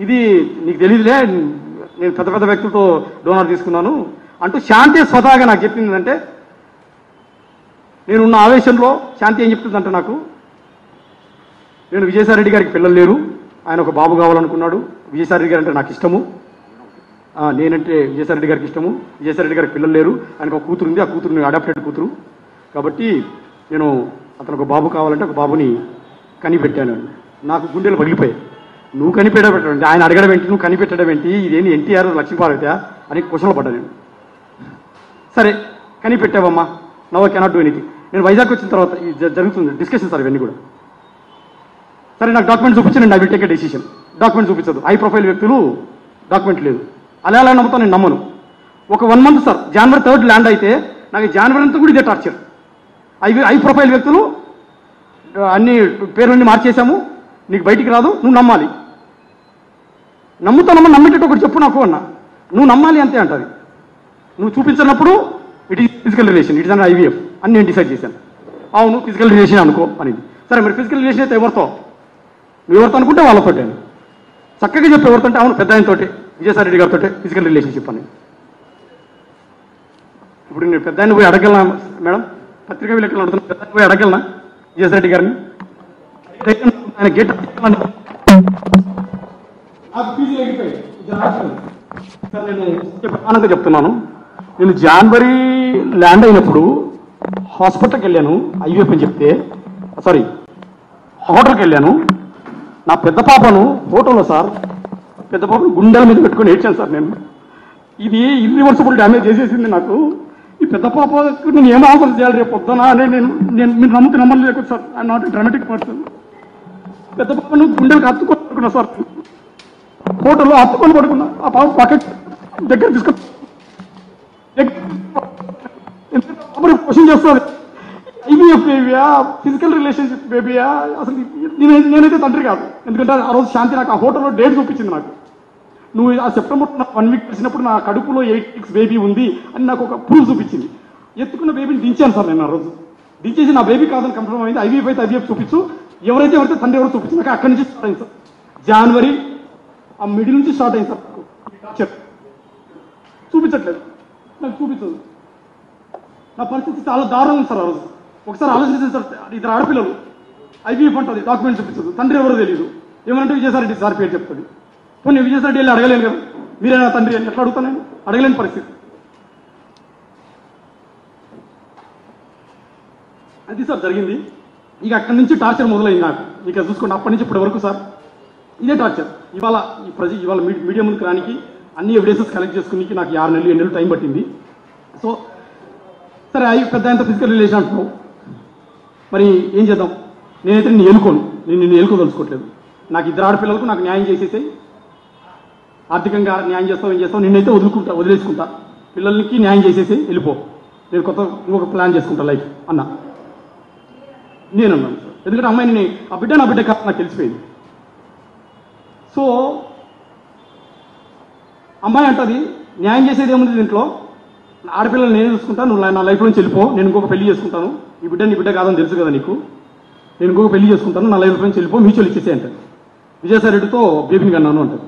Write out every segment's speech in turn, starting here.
ఇది నీకు తెలియదులే, నేను పెద్ద పెద్ద వ్యక్తులతో డోనర్ తీసుకున్నాను అంటూ శాంతి స్వతహాగా నాకు చెప్పింది అంటే, నేనున్న ఆవేశంలో శాంతి ఏం చెప్తుందంటే నాకు, నేను విజయసాయిరెడ్డి గారికి పిల్లలు లేరు, ఆయన ఒక బాబు కావాలనుకున్నాడు, విజయసాయిరెడ్డి గారు అంటే నాకు ఇష్టము, నేనంటే విజయసాయిరెడ్డి గారికి ఇష్టము, విజయసాయిరెడ్డి గారికి పిల్లలు లేరు, ఆయనకు ఒక కూతురు ఉంది, ఆ కూతురుని అడాప్టెడ్ కూతురు, కాబట్టి నేను అతను ఒక బాబు కావాలంటే ఒక బాబుని కనిపెట్టాను. నాకు గుండెలు పగిలిపోయాయి. నువ్వు కనిపెట్టడం, ఆయన అడగడం ఏంటి, నువ్వు కనిపెట్టడం ఏంటి, ఇదేంటి ఎన్టీఆర్ లక్ష్మీపార్వతి అని క్వశ్చన్లో పడ్డా నేను. సరే కనిపెట్టావమ్మా, నవ్ కెనాట్ డూ ఎనీథింగ్. నేను వైజాగ్ వచ్చిన తర్వాత జరుగుతుంది డిస్కషన్ సార్ ఇవన్నీ కూడా. సరే నాకు డాక్యుమెంట్ చూపించండి, I will take a decision. Document చూపించదు, హై ప్రొఫైల్ వ్యక్తులు, డాక్యుమెంట్ లేదు. అలా అలా నమ్ముతాను, నేను నమ్మను. ఒక 1 month sir, January 3rd land అయితే నాకు జనవరి అంతా కూడా ఇదే టార్చర్. హై ప్రొఫైల్ వ్యక్తులు అన్ని పేర్లన్నీ మార్చేశాము, నీకు బయటికి రాదు, నువ్వు నమ్మాలి. నమ్ముతానమ్మా, నమ్మేటట్టు ఒకటి చెప్పు నాకు అన్నా. నువ్వు నమ్మాలి అంతే అంటది. నువ్వు చూపించినప్పుడు it is physical relation, it is an IVF అని నేను డిసైడ్ చేశాను. అవును ఫిజికల్ రిలేషన్ అనుకో అనేది. సరే మరి ఫిజికల్ రిలేషన్ అయితే ఎవరితో, నువ్వు ఎవరితో అనుకుంటే వాళ్ళతో చక్కగా చెప్పి, ఎవరితో అంటే అవును పెద్ద ఆయనతోటి, విజయసాయిరెడ్డి గారితో ఫిజికల్ రిలేషన్షిప్ అని. ఇప్పుడు నేను పెద్ద ఆయన పోయి అడగలనా మేడం, పత్రికా విలేకరులు అడుగుతున్నా, పెద్ద ఆయన పోయి అడగలనా విజయసాయిరెడ్డి గారిని? ఆయన గేట్ ఆనందంగా చెప్తున్నాను. నేను జనవరి ల్యాండ్ అయినప్పుడు హాస్పిటల్కి వెళ్ళాను, ఐవీఎఫ్ అని చెప్తే, సారీ హోటల్కి వెళ్ళాను. నా పెద్ద పాపను హోటల్లో సార్, పెద్ద పాపను గుండెల మీద పెట్టుకొని ఏడ్చాను సార్ నేను. ఇది ఇర్రివర్సిబుల్ డ్యామేజ్ చేసేసింది నాకు. ఈ పెద్ద పాపకు నేను ఏం ఆన్సర్ చేయాలి రేపు పొద్దున అని నేను మీరు నమ్మలేదు sir. I'm not dramatic person. పెద్ద పాపను గుండెలకు హత్తుకొని పడుకున్నా సార్, హోటల్లో హత్తుకొని పడుకున్నా. ఆ పాప పక్కన దగ్గర తీసుకొని క్వశ్చన్ చేస్తుంది, ఐవీఎఫ్ బేబీయా ఫిజికల్ రిలేషన్షిప్ బేబీయా? అసలు నేనైతే తండ్రి కాదు. ఎందుకంటే ఆ రోజు శాంతి నాకు ఆ హోటల్లో డేట్ చూపించింది. నాకు నువ్వు ఆ సెప్టెంబర్ 1 week వచ్చినప్పుడు నా కడుపులో 8 weeks బేబీ ఉంది అని నాకు ఒక ప్రూఫ్ చూపించింది. ఎత్తుకున్న బేబీని దించాను సార్ నేను. ఆ రోజు దించేసి నా బేబీ కాదని కన్ఫర్మ్ అయింది. ఐవీఎఫ్ అయితే ఐవీఎఫ్ చూపించు, ఎవరైతే తండ్రి ఎవరు చూపించింది. నాకు అక్కడి నుంచి స్టార్ట్ అయింది సార్. జనవరి ఆ మిడిల్ నుంచి స్టార్ట్ అయింది సార్. చూపించట్లేదు, నాకు చూపించదు. నా పరిస్థితి చాలా దారుణం ఉంది సార్. ఆ రోజు ఒకసారి ఆలోచించారు సార్, 2 ఆడపిల్లలు, ఐవీఎఫ్ అంటుంది, డాక్యుమెంట్ చూపించదు, తండ్రి ఎవరో తెలియదు. ఏమంటే విజయసాయిరెడ్డి సార్ పేరు చెప్తుంది. పోనీ విజయసాయిరెడ్డి వెళ్ళి అడగలేను కదా, మీరేనా తండ్రి అని ఎట్లా అడుగుతాను నేను? అడగలేని పరిస్థితి. అది సార్ జరిగింది. ఇక అక్కడి నుంచి టార్చర్ మొదలైంది నాకు. ఇక చూసుకోండి, అప్పటి నుంచి ఇప్పటి వరకు సార్ ఇదే టార్చర్. ఇవాళ మీడియా ముందుకు రానికి అన్ని ఎవిడెన్సెస్ కలెక్ట్ చేసుకుని నాకు 6 నెలలు 7 నెలలు టైం పట్టింది. సో సరే పెద్ద ఆయనతో ఫిజికల్ రిలేషన్ అంటున్నావు, మరి ఏం చేద్దాం? నేనైతే నిన్ను ఏలుకోను, నేను నిన్ను ఏలుకోదలుచుకోవట్లేదు. నాకు 2 ఆడపిల్లలకు నాకు న్యాయం చేసేసాయి, ఆర్థికంగా న్యాయం చేస్తావు, ఏం చేస్తావు, నిన్నైతే వదిలేసుకుంటా, పిల్లలకి న్యాయం చేసేసి వెళ్ళిపో, నేను ఇంకొక ప్లాన్ చేసుకుంటా లైఫ్ అన్నా. నేనన్నాను సార్, ఎందుకంటే అమ్మాయిని ఆ బిడ్డ నా బిడ్డ కాదు నాకు తెలిసిపోయింది. సో అమ్మాయి అంటది, న్యాయం చేసేది ఏముంది దీంట్లో, ఆడపిల్లలు నేను చూసుకుంటా, నువ్వు నా లైఫ్ నుంచి వెళ్ళిపో, నేను ఇంకొక పెళ్లి చేసుకుంటాను, ఈ బిడ్డ నీ బిడ్డ కాదని తెలుసు కదా నీకు, నేను ఇంకొక పెళ్లి చేసుకుంటాను, నా లైఫ్ నుంచి వెళ్ళిపో, మ్యూచువల్ ఇచ్చేసే అంటారు. విజయసాయిరెడ్డితో బేబీని కన్నాను అంటారు.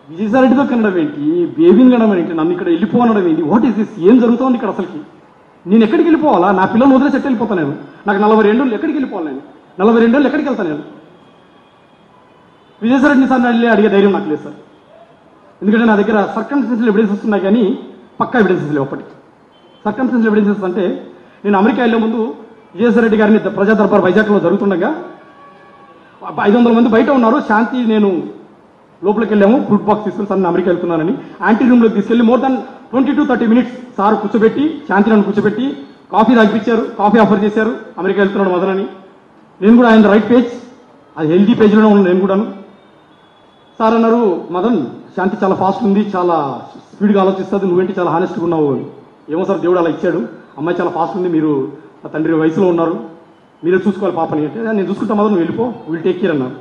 విజయసాయిరెడ్డితో కనడం ఏంటి, బేబీని కనడం ఏంటి, నన్ను ఇక్కడ వెళ్ళిపో అనడం ఏంటి? What is this? ఏం జరుగుతోంది ఇక్కడ అసలుకి? నేను ఎక్కడికి వెళ్ళిపోవాలా? నా పిల్లలు వదిలేసి ఎట్లా వెళ్ళిపోతాను నేను? నాకు 42 ఏళ్ళు, ఎక్కడికి వెళ్ళిపోవాలి నేను? 42 ఏళ్ళు ఎక్కడికి వెళ్తాను నేను? విజయసాయిరెడ్డిని సార్ వెళ్ళి అడిగే ధైర్యం నాకు లేదు సార్. ఎందుకంటే నా దగ్గర సర్కమ్స్టెన్షియల్ ఎవిడెన్సెస్ ఉన్నాయి, కానీ పక్కా ఎవిడెన్సెస్ లేవు. అప్పటికి సర్కమ్స్టెన్షియల్ ఎవిడెన్సెస్ అంటే, నేను అమెరికా వెళ్ళే ముందు విజయసాయిరెడ్డి గారిని ప్రజా దర్బార్ వైజాగ్లో జరుగుతుండగా 500 మంది బయట ఉన్నారు. శాంతి నేను లోపలికి వెళ్ళాము, ఫ్రూట్ బాక్స్ తీసుకుని సార్ నేను అమెరికా వెళ్తున్నానని యాంటీ రూమ్లోకి తీసుకెళ్ళి more than 20 to 30 minutes sir కూర్చోబెట్టి, శాంతి నన్ను కూర్చోబెట్టి కాఫీ తాగిపించారు, కాఫీ ఆఫర్ చేశారు. అమెరికా వెళ్తున్నాడు మదనని. నేను కూడా ఆయన రైట్ పేజ్, అది హెల్దీ పేజ్లోనే ఉన్నాను నేను కూడాను. సార్ అన్నారు, మదన్ శాంతి చాలా ఫాస్ట్ ఉంది, చాలా స్పీడ్గా ఆలోచిస్తుంది, నువ్వేంటి చాలా హానెస్ట్గా ఉన్నావు. ఏమో సార్ దేవుడు అలా ఇచ్చాడు, అమ్మాయి చాలా ఫాస్ట్ ఉంది, మీరు తండ్రి వయసులో ఉన్నారు, మీరే చూసుకోవాలి పాపని అంటే, నేను చూసుకుంటా మదన్, నువ్వు వెళ్ళిపో, విల్ టేక్ కేర్ అన్నారు.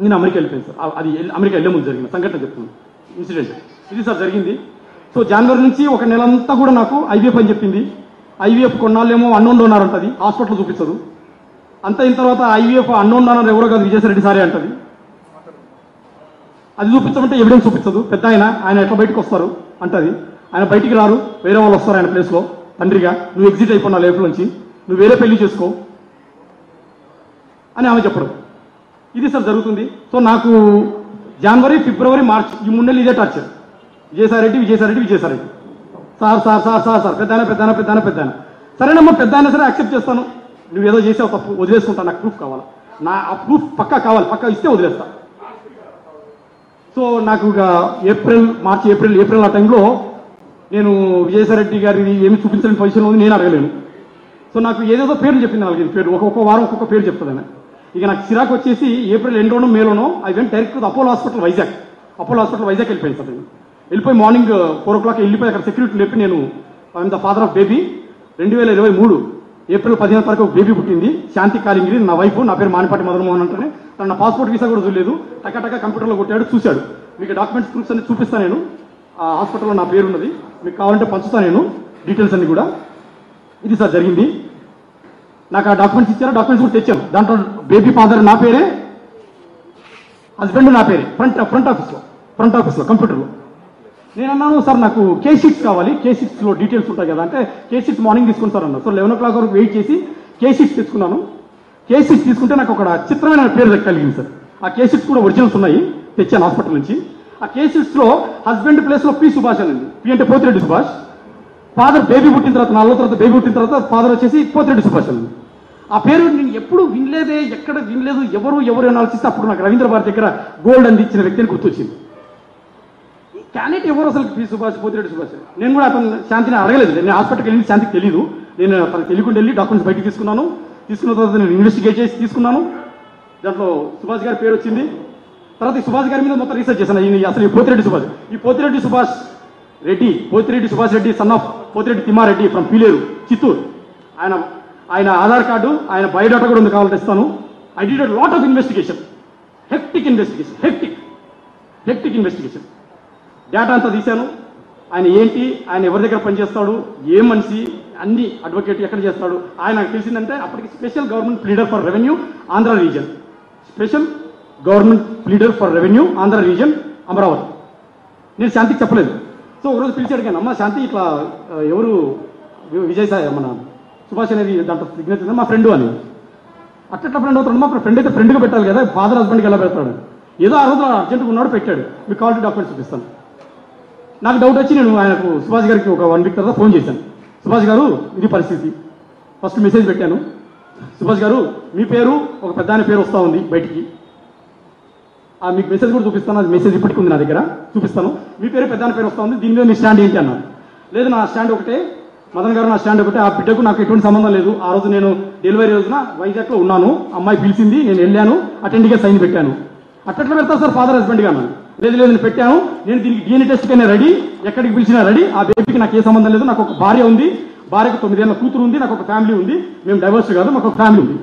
నేను అమెరికా వెళ్ళిపోయాను సార్. అది అమెరికా వెళ్ళే ముందు జరిగిన సంఘటన చెప్తున్నాను, ఇన్సిడెంట్ ఇది సార్ జరిగింది. సో జనవరి నుంచి 1 నెలంతా కూడా నాకు ఐవీఎఫ్ అని చెప్పింది. ఐవీఎఫ్ కొన్నాళ్ళేమో అన్నోన్ డోనార్ అంటది, హాస్పిటల్ చూపించదు. అంత అయిన తర్వాత ఐవీఎఫ్ అన్నోన్ డానర్ ఎవరో కాదు విజయసాయిరెడ్డి సారే అంటది. అది చూపించమంటే ఎవిడెన్స్ చూపించదు. పెద్ద ఆయన ఎట్లా బయటకు వస్తారు అంటది. ఆయన బయటికి రారు, వేరే వాళ్ళు వస్తారు ఆయన ప్లేస్లో తండ్రిగా. నువ్వు ఎగ్జిట్ అయిపోయినా లైఫ్ నుంచి, నువ్వు వేరే పెళ్లి చేసుకో అని ఆమె చెప్పడం. ఇది సార్ జరుగుతుంది. సో నాకు జనవరి, ఫిబ్రవరి, మార్చ్ ఈ 3 నెలలు ఇదే టార్చర్. విజయసాయిరెడ్డి సార్ పెద్ద సరేనమ్మా, పెద్ద అయినా సరే యాక్సెప్ట్ చేస్తాను. నువ్వు ఏదో చేసావు తప్పు, వదిలేసుకుంటాను, నాకు ప్రూఫ్ కావాలి, ఆ ప్రూఫ్ పక్కా కావాలి, పక్కా ఇస్తే వదిలేస్తా. సో నాకు ఇక ఏప్రిల్ ఆ టైంలో నేను విజయసాయిరెడ్డి గారి ఏమి చూపించలేని పొజిషన్లో ఉంది, నేను అడగలేను. సో నాకు ఏదేదో పేర్లు చెప్పింది, 4 పేరు, ఒక్కొక్క వారం ఒక్కొక్క పేరు చెప్తుంది. ఇక నాకు చిరాకు వచ్చేసి ఏప్రిల్ ఎండ్లోనో మేలోనో I went direct to Apollo hospital Vizag వెళ్ళిపోయింది సార్. నేను వెళ్ళిపోయి మార్నింగ్ 4 o'clock వెళ్ళిపోయి అక్కడ సెక్యూరిటీ లేపి నేను I'm the father of baby. 2023 April 15 తారీఖు బేబీ పుట్టింది, శాంతి కాలింగిరి, నా వైఫ్, నా పేరు మానిపాటి మదన్మోహన్ అంటేనే. తన నా పాస్పోర్ట్ వీసా కూడా చూడలేదు, టక్క కంప్యూటర్లో కొట్టాడు, చూశాడు. మీకు డాక్యుమెంట్స్ ప్రూఫ్స్ అన్ని చూపిస్తాను నేను, ఆ హాస్పిటల్లో నా పేరు ఉన్నది, మీకు కావాలంటే పంచుతాను నేను డీటెయిల్స్ అన్ని కూడా. ఇది సార్ జరిగింది. నాకు ఆ డాక్యుమెంట్స్ ఇచ్చారు, డాక్యుమెంట్స్ కూడా తెచ్చాను. దాంట్లో బేబీ ఫాదర్ నా పేరే, హస్బెండ్ నా పేరే, ఫ్రంట్ ఆఫీస్లో కంప్యూటర్లో. నేను అన్నాను, సార్ నాకు K6 కావాలి, K6లో డీటెయిల్స్ ఉంటాయి కదా అంటే, K6 మార్నింగ్ తీసుకుంటారు అన్నారు. సో 11 o'clock వరకు వెయిట్ చేసి K6 తెచ్చుకున్నాను. K6 తీసుకుంటే నాకు ఒక చిత్రమైన పేరు కలిగింది సార్. ఆ K6 కూడా ఒరిజినల్స్ ఉన్నాయి, తెచ్చాను హాస్పిటల్ నుంచి. ఆ K6లో హస్బెండ్ ప్లేస్లో పి సుభాష్ అని ఉంది. పి అంటే పోతిరెడ్డి సుభాష్. ఫాదర్ బేబీ పుట్టిన తర్వాత 4 తర్వాత బేబీ పుట్టిన తర్వాత ఫాదర్ వచ్చేసి పోతిరెడ్డి సుభాష్ అని ఉంది. ఆ పేరు నేను ఎప్పుడు వినలేదే, ఎక్కడ వినలేదు, ఎవరు అనాల్సిస్తే అప్పుడు నాకు రవీంద్ర భారతి దగ్గర గోల్డ్ అందించిన వ్యక్తిని గుర్తొచ్చింది. క్యాండిడేట్ ఎవరు అసలు పి సుభాష్, పోతిరెడ్డి సుభాష్. నేను కూడా అతను శాంతిని అడగలేదు. నేను హాస్పిటల్కి వెళ్ళి శాంతికి తెలియదు. నేను తనకు తెలియకుండా వెళ్ళి డాక్యుమెంట్స్ బయటికి తీసుకున్న తర్వాత నేను ఇన్వెస్టిగేట్ చేసి తీసుకున్నాను. దాంట్లో సుభాష్ గారి పేరు వచ్చింది. తర్వాత ఈ సుభాష్ గారి మీద మొత్తం రీసెర్చ్ చేశాను. అసలు ఈ Pothireddy Subhash Reddy son of Pothireddy Thimmareddy from Peeleru, Chittoor. ఆయన ఆధార్ కార్డు, ఆయన బయోడాటా కూడా ఉంది, కావాలంటే ఇస్తాను. I did lot of investigation, hectic investigation. Data అంతా తీశాను. ఆయన ఏంటి, ఆయన ఎవరి దగ్గర పనిచేస్తాడు, ఏ మనిషి, అన్ని అడ్వకేట్ ఎక్కడ చేస్తాడు, ఆయన నాకు తెలిసిందంటే అప్పటికి special government pleader for revenue Andhra reason Amaravati. నేను శాంతికి చెప్పలేదు. సో ఒకరోజు పిలిచి అడిగాను, అమ్మ శాంతి ఇట్లా ఎవరు విజయసాయి మన సుభాష్ అనేది దాంట్లో సిగ్నేచర్ మా ఫ్రెండ్ అని. అట్లా ఫ్రెండ్ అవుతాడు, మా ఫ్రెండ్ అయితే ఫ్రెండ్గా పెట్టాలి కదా, ఫాదర్ హస్బెండ్కి ఎలా పెడతాడు. ఏదో ఆ రోజు అర్జెంట్గా ఉన్నాడు, పెట్టాడు. మీకు కావాలంటే డాక్యుమెంట్స్ చూపిస్తాను. నాకు డౌట్ వచ్చి నేను ఆయనకు సుభాష్ గారికి ఒక 1 week తర్వాత ఫోన్ చేశాను. సుభాష్ గారు ఇది పరిస్థితి, ఫస్ట్ మెసేజ్ పెట్టాను. సుభాష్ గారు మీ పేరు ఒక పెద్ద ఆయన పేరు వస్తూ ఉంది బయటికి, మీకు మెసేజ్ కూడా చూపిస్తాను, అది మెసేజ్ ఇప్పటికి ఉంది నా దగ్గర, చూపిస్తాను. మీ పేరు పెద్ద ఆయన పేరు వస్తూ ఉంది, దీని మీద మీ స్టాండ్ ఏంటి అన్నాను. లేదు నా స్టాండ్ ఒకటే మదన్ గారు, నా స్టాండ్ ఒకటే, ఆ బిడ్డకు నాకు ఎటువంటి సంబంధం లేదు. ఆ రోజు నేను డెలివరీ రోజున వైజాగ్లో ఉన్నాను, అమ్మాయి పిలిచింది, నేను వెళ్ళాను, అటెండ్గా సైన్ పెట్టాను. అట్లా పెడతా సార్ ఫాదర్ హస్బెండ్గా అన్నాను. లేదు నేను పెట్టాను, నేను దీనికి DNA టెస్ట్కైనా రెడీ, ఎక్కడికి పిలిచినా రెడీ. ఆ బేబీకి నాకు ఏ సంబంధం లేదు, నాకు ఒక భార్య ఉంది, భార్యకు 9 ఏళ్ల కూతురు ఉంది, నాకు ఒక ఫ్యామిలీ ఉంది, మేము డైవర్స్ కాదు, మాకు ఒక ఫ్యామిలీ ఉంది,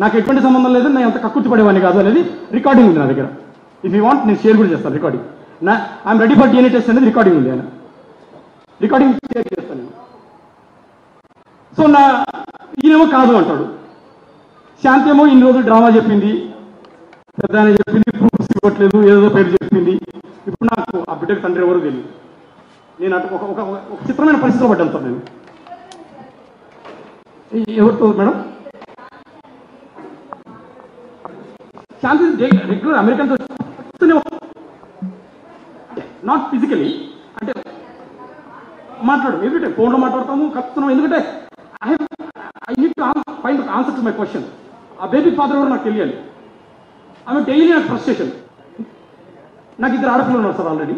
నాకు ఎటువంటి సంబంధం లేదు, నేను అంత కక్కుర్తి పడేవాడిని కాదు అనేది రికార్డింగ్ ఉంది నా దగ్గర. ఇఫ్ యూ వాంట్ నేను షేర్ కూడా చేస్తాను recording. I'm ready for DNA test అనేది రికార్డింగ్ ఉంది, ఆయన రికార్డింగ్ షేర్ చేస్తాను నేను. సో ఈయనేమో కాదు అంటాడు. శాంతి ఏమో ఇన్ని రోజులు డ్రామా చెప్పింది, పెద్ద ఆయన చెప్పింది, ప్రూఫ్స్ ఇవ్వట్లేదు, ఏదో పేరు చెప్పింది. ఇప్పుడు నాకు ఆ బిడ్డకు తండ్రి ఎవరు తెలియదు. నేను అటు ఒక చిత్రమైన పరిస్థితిలో పడ్డాను సార్. నేను ఎవరితో madam Shanti regular American not physically, అంటే మాట్లాడు ఎవ్రీ టైం ఫోన్లో మాట్లాడతాము, కలుస్తున్నాము. ఎందుకంటే I need to find answer to my question. ఆ బేబీ ఫాదర్ ఎవరు నాకు తెలియాలి. ఆమె డైలీ నాకు ఫ్రస్ట్రేషన్. నాకు 2 ఆడపిల్లలు ఉన్నారు సార్ ఆల్రెడీ.